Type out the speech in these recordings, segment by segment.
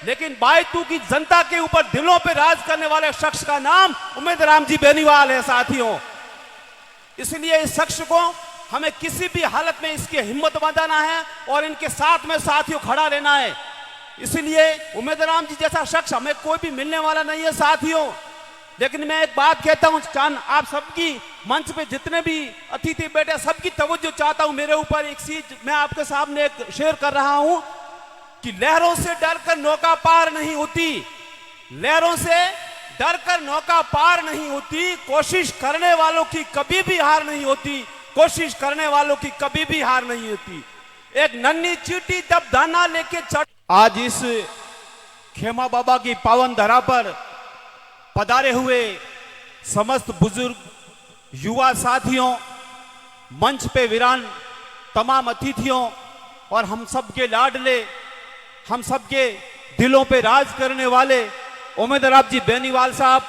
लेकिन बायतू की जनता के ऊपर दिलों पे राज करने वाले शख्स का नाम उम्मेद राम जी बेनीवाल है साथियों। इसलिए इस शख्स को हमें किसी भी हालत में इसकी हिम्मत बांधना है और इनके साथ में साथियों खड़ा रहना है। इसलिए उम्मेद राम जी जैसा शख्स हमें कोई भी मिलने वाला नहीं है साथियों। लेकिन मैं एक बात कहता हूं, चांद आप सबकी मंच पे जितने भी अतिथि बैठे सबकी तवज्जो चाहता हूं मेरे ऊपर। एक चीज मैं आपके सामने एक शेयर कर रहा हूं कि लहरों से डरकर नौका पार नहीं होती, लहरों से डरकर नौका पार नहीं होती, कोशिश करने वालों की कभी भी हार नहीं होती, कोशिश करने वालों की कभी भी हार नहीं होती। एक नन्ही चींटी जब दाना लेके चढ़, आज इस खेमा बाबा की पावन धरा पर पधारे हुए समस्त बुजुर्ग युवा साथियों, मंच पे वीरान तमाम अतिथियों और हम सबके लाडले, हम सबके दिलों पे राज करने वाले उम्मेद राम जी बेनीवाल साहब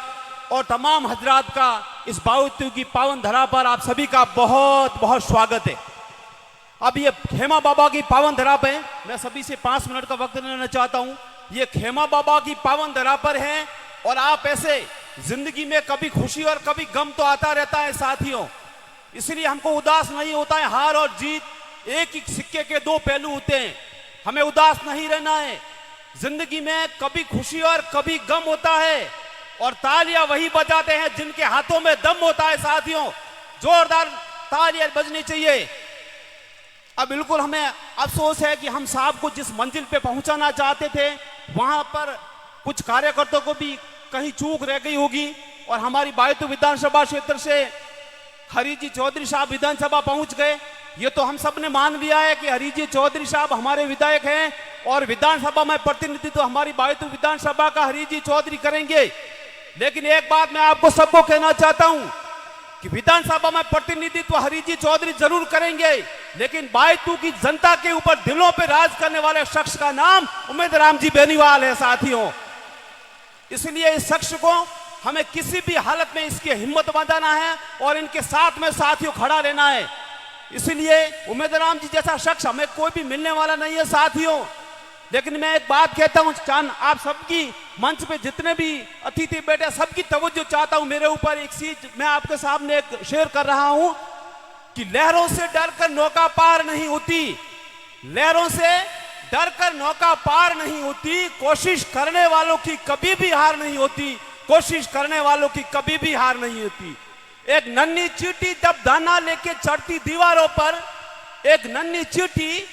और तमाम हजरात का इस बावतू की पावन धरा पर आप सभी का बहुत बहुत स्वागत है। अब ये खेमा बाबा की पावन धरा पे मैं सभी से 5 मिनट का वक्त लेना चाहता हूं। ये खेमा बाबा की पावन धरा पर है और आप ऐसे जिंदगी में कभी खुशी और कभी गम तो आता रहता है साथियों, इसलिए हमको उदास नहीं होता है। हार और जीत एक ही सिक्के के 2 पहलू होते हैं, हमें उदास नहीं रहना है। जिंदगी में कभी खुशी और कभी गम होता है और तालियां वही बजाते हैं जिनके हाथों में दम होता है साथियों। जोरदार तालियां बजनी चाहिए। अब बिल्कुल हमें अफसोस है कि हम साहब को जिस मंजिल पे पहुंचाना चाहते थे वहां पर कुछ कार्यकर्ताओं को भी कहीं चूक रह गई होगी और हमारी बायतू विधानसभा क्षेत्र से हरीजी चौधरी साहब विधानसभा पहुंच गए। ये तो हम सब ने मान लिया है कि हरीजी चौधरी साहब हमारे विधायक हैं और विधानसभा में प्रतिनिधित्व हमारी बायतू विधानसभा का हरीजी चौधरी करेंगे। लेकिन एक बात मैं आपको सबको कहना चाहता हूं कि विधानसभा में प्रतिनिधित्व हरीजी चौधरी जरूर करेंगे, लेकिन बायतू की जनता के ऊपर दिलों पे राज करने वाले शख्स का नाम उम्मेद राम जी बेनीवाल है साथियों। इसलिए इस शख्स को हमें किसी भी हालत में इसकी हिम्मत बांधना है और इनके साथ में साथियों खड़ा रहना है। इसलिए उम्मेद राम जी जैसा शख्स हमें कोई भी मिलने वाला नहीं है साथियों। लेकिन मैं एक बात कहता हूं, चांद आप सबकी मंच पे जितने भी अतिथि बैठे सबकी तवज्जो चाहता हूं मेरे ऊपर। एक चीज मैं आपके सामने एक शेयर कर रहा हूं कि लहरों से डरकर नौका पार नहीं होती, लहरों से डरकर नौका पार नहीं होती, कोशिश करने वालों की कभी भी हार नहीं होती, कोशिश करने वालों की कभी भी हार नहीं होती। एक नन्ही चींटी जब दाना लेके चढ़ती दीवारों पर, एक नन्ही चींटी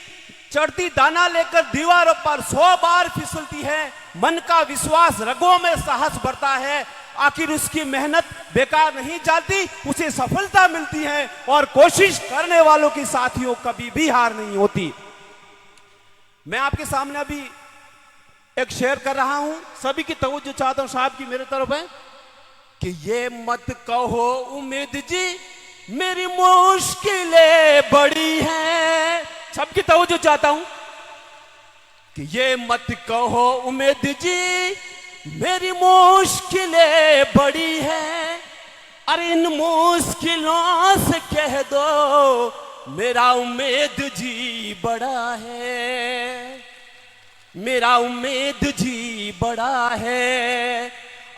चढ़ती दाना लेकर दीवारों पर 100 बार फिसलती है, मन का विश्वास रगों में साहस बढ़ता है, आखिर उसकी मेहनत बेकार नहीं जाती, उसे सफलता मिलती है और कोशिश करने वालों की साथियों कभी भी हार नहीं होती। मैं आपके सामने अभी एक शेयर कर रहा हूं, सभी की तवज्जो चाहता हूं साहब की मेरे तरफ है कि ये मत कहो उम्मीद जी मेरी मुश्किलें बड़ी हैं। सबकी तवज्जो चाहता हूं कि ये मत कहो उम्मीद जी मेरी मुश्किलें बड़ी हैं, अरे इन मुश्किलों से कह दो मेरा उम्मीद जी बड़ा है, मेरा उम्मीद जी बड़ा है।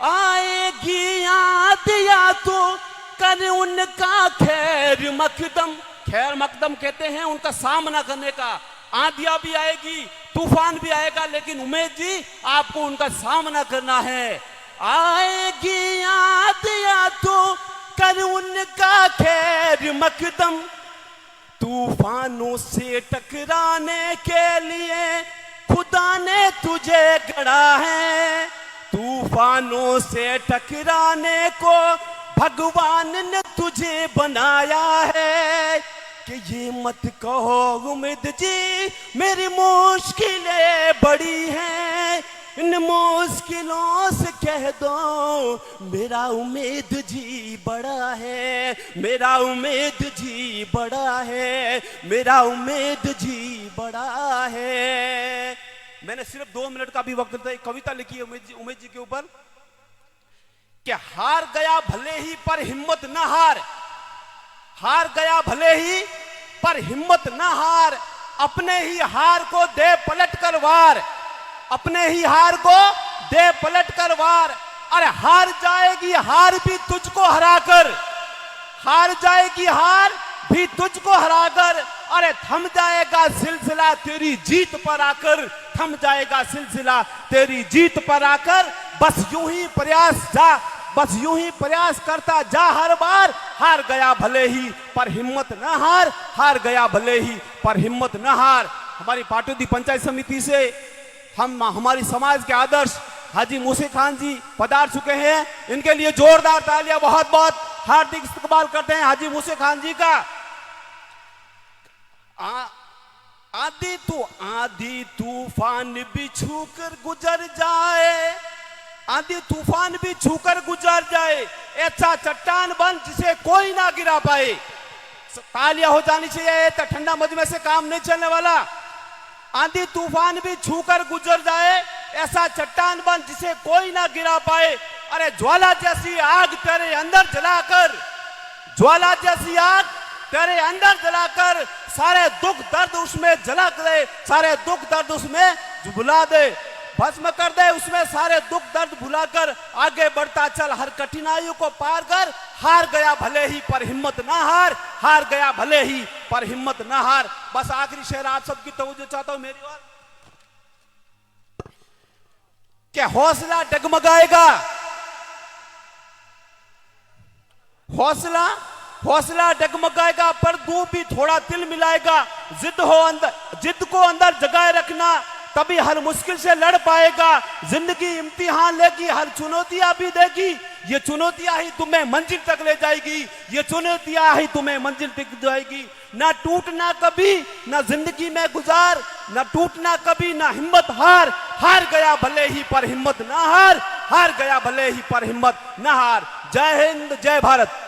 आएगी याद या तो कर उनका खैर मकदम, खैर मकदम कहते हैं उनका सामना करने का। आंधियां भी आएगी, तूफान भी आएगा, लेकिन उम्मीद जी आपको उनका सामना करना है। आएगी याद या तो कर उनका खैर मकदम, तूफानों से टकराने के लिए खुदा ने तुझे गढ़ा है, तूफानों से टकराने को भगवान ने तुझे बनाया है। कि ये मत कहो उम्मीद जी मेरी मुश्किलें बड़ी हैं, इन मुश्किलों से कह दो मेरा उम्मीद जी बड़ा है, मेरा उम्मीद जी बड़ा है, मेरा उम्मीद जी बड़ा है। मैंने सिर्फ 2 मिनट का भी वक्त दिया। कविता लिखी है उम्मीद जी के ऊपर कि हार गया भले ही पर हिम्मत न हार, हार गया भले ही पर हिम्मत न हार, अपने ही हार को दे पलट कर वार, अपने ही हार को दे पलट कर वार। अरे हार जाएगी हार भी तुझको हराकर, हार जाएगी हार भी तुझको हराकर। अरे थम जाएगा सिलसिला तेरी जीत पर आकर, थम जाएगा सिलसिला तेरी जीत पर आकर। बस यूं ही प्रयास जा, बस यूं ही प्रयास करता जा हर बार। हार गया भले ही पर हिम्मत न हार, हार गया भले ही पर हिम्मत न हार। हमारी पाटौदी पंचायत समिति से हमारी समाज के आदर्श हाजी मूसे खान जी पधार चुके हैं। इनके लिए जोरदार तालियां, बहुत बहुत हार्दिक इस्तकबाल करते हैं हाजी मूसे खान जी का। आंधी तूफान भी छूकर गुजर जाए, आंधी तूफान भी छूकर गुजर जाए, ऐसा चट्टान बन जिसे कोई ना गिरा पाए। तालियां हो जानी चाहिए, तो ठंडा मजमे से काम नहीं चलने वाला। आंधी तूफान भी छूकर गुजर जाए, ऐसा चट्टान बन जिसे कोई ना गिरा पाए। अरे ज्वाला जैसी आग तेरे अंदर जलाकर, ज्वाला जैसी आग तेरे अंदर जलाकर सारे दुख दर्द उसमें जला दे, सारे दुख दर्द उसमें भुला दे, भस्म कर दे उसमें सारे दुख दर्द भुलाकर आगे बढ़ता चल हर कठिनाइयों को पार कर। हार गया भले ही पर हिम्मत ना हार, हार गया भले ही पर हिम्मत ना हार। बस आखिरी शेर आप सबकी तवज्जो चाहता हूं मेरी ओर, कि हौसला डगमगाएगा, हौसला हौसला डगमगाएगा पर तू भी थोड़ा तिल मिलाएगा। जिद हो अंदर, जिद को अंदर जगाए रखना, तभी हर मुश्किल से लड़ पाएगा। जिंदगी इम्तिहान लेगी, हर चुनौतियां भी देगी, ये चुनौतियां ही तुम्हें मंजिल तक ले जाएगी, ये चुनौतियां ही तुम्हें मंजिल तक जाएगी। ना टूटना कभी, ना जिंदगी में गुजार, ना टूटना कभी, ना हिम्मत हार। हार गया भले ही पर हिम्मत ना हार, हार गया भले ही पर हिम्मत ना हार। जय हिंद, जय भारत।